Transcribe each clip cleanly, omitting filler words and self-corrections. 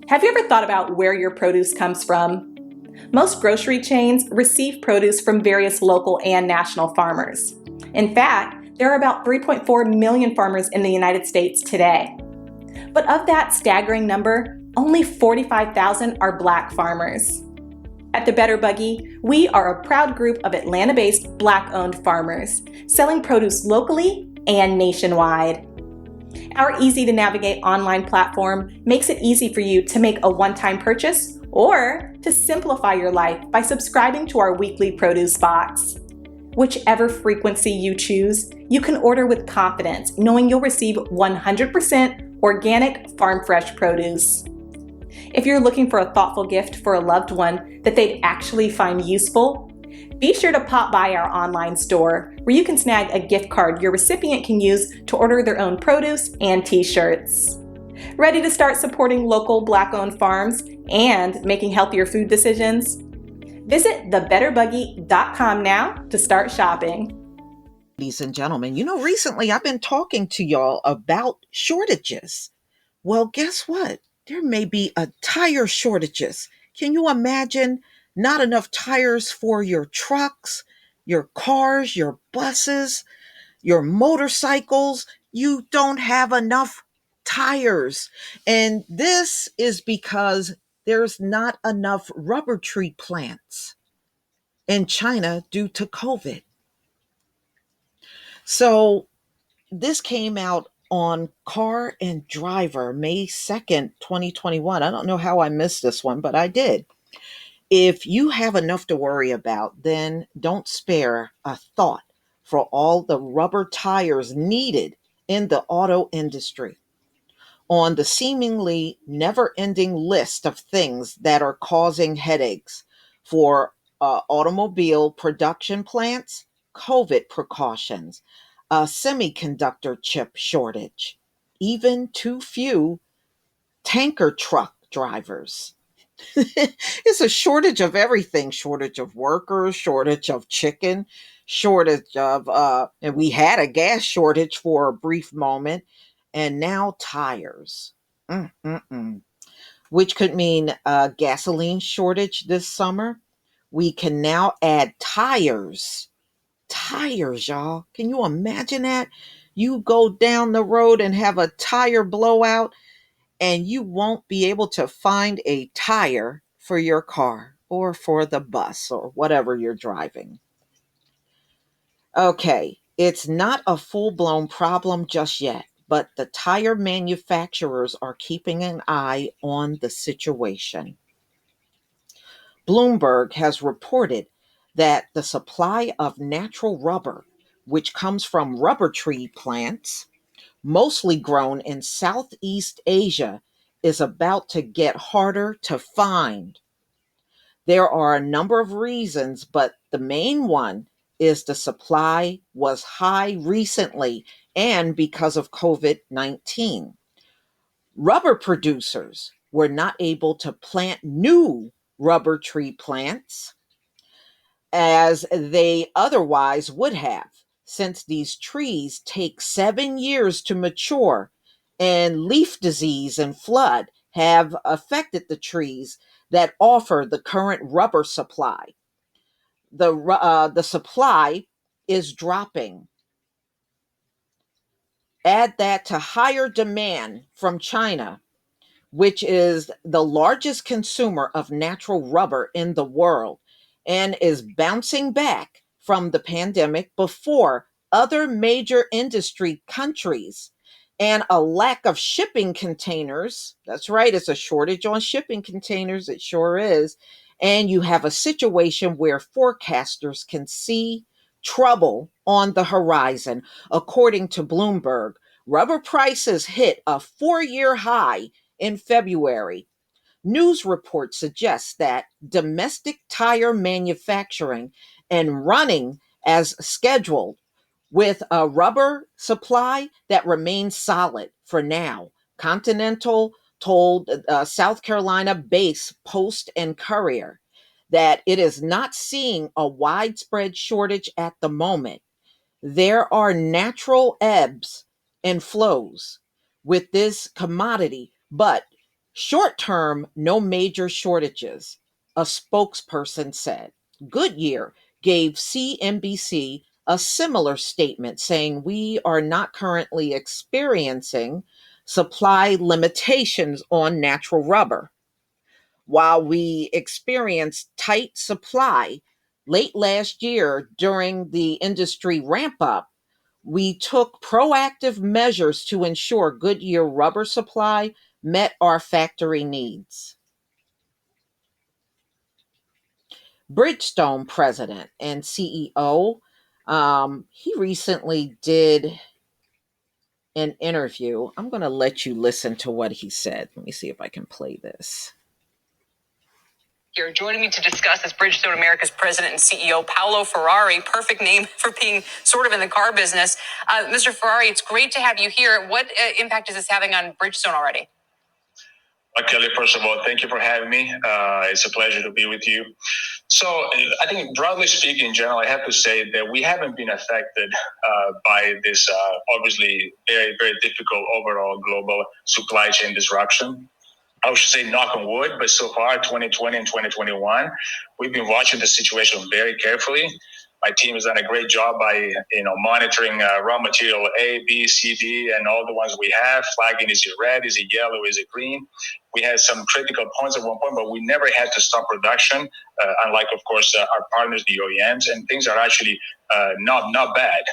Have you ever thought about where your produce comes from? Most grocery chains receive produce from various local and national farmers. In fact, there are about 3.4 million farmers in the United States today. But of that staggering number, only 45,000 are Black farmers. At the Better Buggy, we are a proud group of Atlanta-based Black-owned farmers, selling produce locally and nationwide. Our easy-to-navigate online platform makes it easy for you to make a one-time purchase or to simplify your life by subscribing to our weekly produce box. Whichever frequency you choose, you can order with confidence, knowing you'll receive 100% organic farm-fresh produce. If you're looking for a thoughtful gift for a loved one that they'd actually find useful, be sure to pop by our online store where you can snag a gift card your recipient can use to order their own produce and t-shirts. Ready to start supporting local Black-owned farms and making healthier food decisions? Visit thebetterbuggy.com now to start shopping. Ladies and gentlemen, recently I've been talking to y'all about shortages. Well, guess what? There may be a tire shortages. Can you imagine not enough tires for your trucks, your cars, your buses, your motorcycles? You don't have enough tires. And this is because there's not enough rubber tree plants in China due to COVID. So this came out on Car and Driver, May 2nd, 2021. I don't know how I missed this one, but I did. If you have enough to worry about, then don't spare a thought for all the rubber tires needed in the auto industry. On the seemingly never-ending list of things that are causing headaches for automobile production plants, COVID precautions, a semiconductor chip shortage, even too few tanker truck drivers. It's a shortage of everything, shortage of workers, shortage of chicken, shortage of, and we had a gas shortage for a brief moment, and now tires. Mm-mm-mm. Which could mean a gasoline shortage this summer. We can now add tires. Tires, y'all. Can you imagine that? You go down the road and have a tire blowout, and you won't be able to find a tire for your car or for the bus or whatever you're driving. Okay, it's not a full-blown problem just yet, but the tire manufacturers are keeping an eye on the situation. Bloomberg has reported that the supply of natural rubber, which comes from rubber tree plants, mostly grown in Southeast Asia, is about to get harder to find. There are a number of reasons, but the main one is the supply was high recently and because of COVID-19. Rubber producers were not able to plant new rubber tree plants as they otherwise would have, since these trees take 7 years to mature, and leaf disease and flood have affected the trees that offer the current rubber supply. The supply is dropping. Add that to higher demand from China, which is the largest consumer of natural rubber in the world and is bouncing back from the pandemic before other major industry countries, and a lack of shipping containers. That's right, it's a shortage on shipping containers, it sure is. And you have a situation where forecasters can see trouble on the horizon. According to Bloomberg, rubber prices hit a 4-year high in February. News reports suggest that domestic tire manufacturing and running as scheduled, with a rubber supply that remains solid for now. Continental told South Carolina based Post and Courier that it is not seeing a widespread shortage at the moment. There are natural ebbs and flows with this commodity, but Short term, no major shortages, a spokesperson said. Goodyear gave CNBC a similar statement saying, "We are not currently experiencing supply limitations on natural rubber. While we experienced tight supply late last year during the industry ramp up, we took proactive measures to ensure Goodyear rubber supply met our factory needs." Bridgestone president and CEO, he recently did an interview. I'm going to let you listen to what he said. Let me see if I can play this. Here, joining me to discuss is Bridgestone America's president and CEO, Paolo Ferrari. Perfect name for being sort of in the car business. Mr. Ferrari, it's great to have you here. What impact is this having on Bridgestone already? Kelly, first of all, thank you for having me. It's a pleasure to be with you. So I think broadly speaking, in general, I have to say that we haven't been affected by this obviously very, very difficult overall global supply chain disruption. I should say knock on wood, but so far 2020 and 2021, we've been watching the situation very carefully. My team has done a great job by monitoring raw material A, B, C, D, and all the ones we have, flagging is it red, is it yellow, is it green. We had some critical points at one point, but we never had to stop production, unlike, of course, our partners, the OEMs, and things are actually not bad.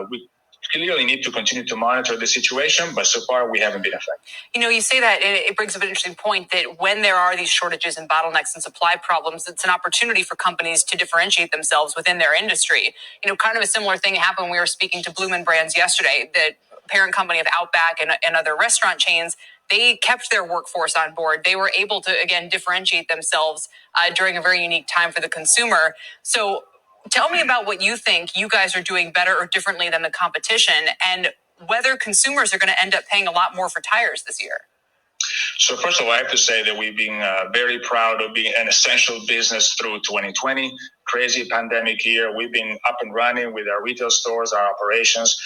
We clearly need to continue to monitor the situation, but so far we haven't been affected. You say that, and it brings up an interesting point that when there are these shortages and bottlenecks and supply problems, it's an opportunity for companies to differentiate themselves within their industry. Kind of a similar thing happened when we were speaking to Bloomin' Brands yesterday, the parent company of Outback and other restaurant chains. They kept their workforce on board. They were able to, again, differentiate themselves during a very unique time for the consumer. So tell me about what you think you guys are doing better or differently than the competition, and whether consumers are going to end up paying a lot more for tires this year. So first of all, I have to say that we've been very proud of being an essential business through 2020. Crazy pandemic year. We've been up and running with our retail stores, our operations.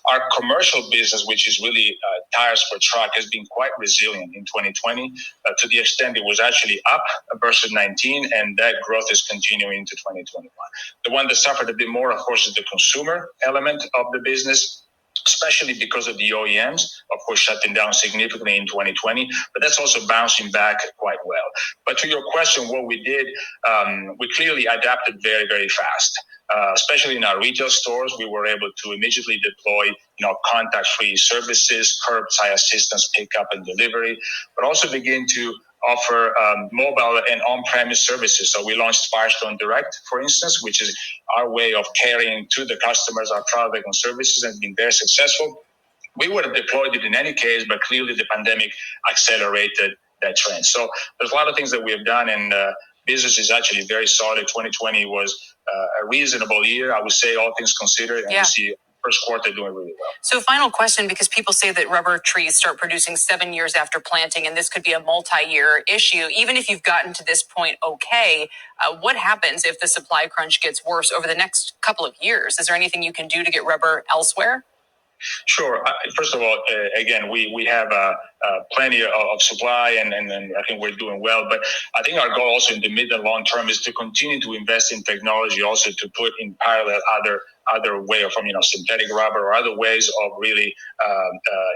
Our commercial business, which is really tires for truck, has been quite resilient in 2020 to the extent it was actually up versus 19, and that growth is continuing into 2021. The one that suffered a bit more, of course, is the consumer element of the business, especially because of the OEMs, of course, shutting down significantly in 2020, but that's also bouncing back quite well. But to your question, what we did, we clearly adapted very, very fast. Especially in our retail stores, we were able to immediately deploy, contact-free services, curbside assistance, pickup and delivery, but also begin to offer mobile and on-premise services. So we launched Firestone Direct, for instance, which is our way of carrying to the customers our product and services, and been very successful. We would have deployed it in any case, but clearly the pandemic accelerated that trend. So there's a lot of things that we have done, and business is actually very solid. 2020 was a reasonable year, I would say, all things considered, and we see first quarter doing really well. So final question, because people say that rubber trees start producing 7 years after planting, and this could be a multi-year issue. Even if you've gotten to this point, what happens if the supply crunch gets worse over the next couple of years? Is there anything you can do to get rubber elsewhere? Sure. First of all, again, we have plenty of supply, and I think we're doing well. But I think our goal also in the mid and long term is to continue to invest in technology, also to put in parallel other way of synthetic rubber or other ways of really,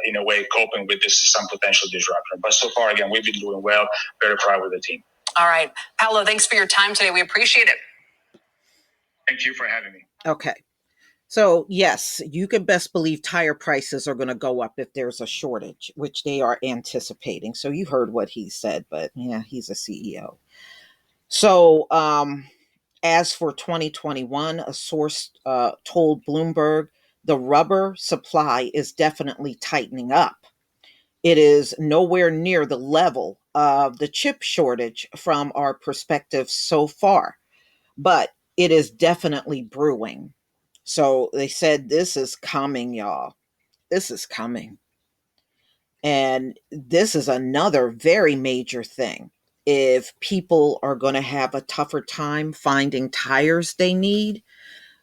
in a way, coping with some potential disruption. But so far, again, we've been doing well. Very proud with the team. All right. Paolo, thanks for your time today. We appreciate it. Thank you for having me. Okay. So, yes, you can best believe tire prices are going to go up if there's a shortage, which they are anticipating. So you heard what he said, but yeah, he's a CEO. So as for 2021, a source told Bloomberg the rubber supply is definitely tightening up. It is nowhere near the level of the chip shortage from our perspective so far, but it is definitely brewing. So they said, this is coming, y'all. This is coming. And this is another very major thing. If people are going to have a tougher time finding tires they need,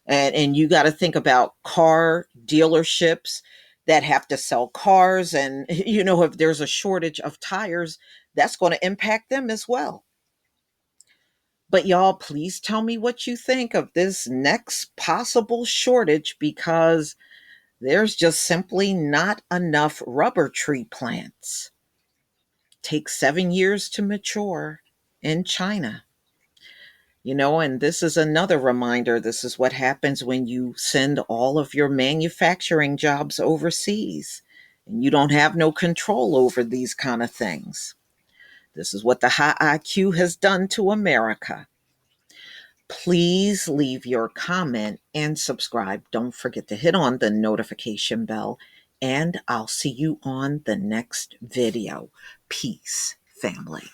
and you got to think about car dealerships that have to sell cars. And, if there's a shortage of tires, That's going to impact them as well. But y'all, please tell me what you think of this next possible shortage, because there's just simply not enough rubber tree plants. Takes 7 years to mature in China. And this is another reminder. This is what happens when you send all of your manufacturing jobs overseas and you don't have no control over these kind of things. This is what the high IQ has done to America. Please leave your comment and subscribe. Don't forget to hit on the notification bell, and I'll see you on the next video. Peace, family.